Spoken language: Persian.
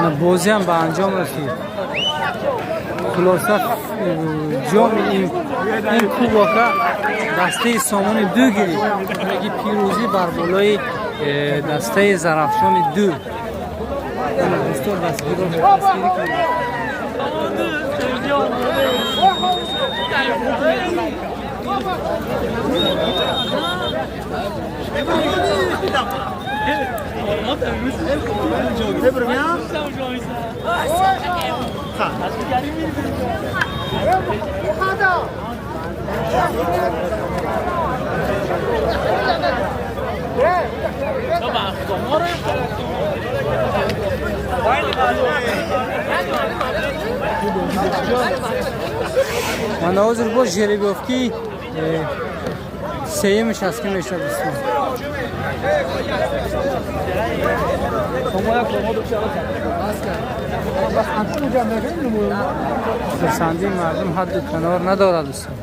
بازی هم به انجام رسید. خلاصه جام این کوباکا دسته سامان دو گیرید. میگی پیروزی بر بالای دسته زرافشان دو. دوستان دستگیری کنید. من حاضر باش جریبوفکی سیمش از که میشه دوستان. خرسندی مردم حد و کنار ندارد دوستان.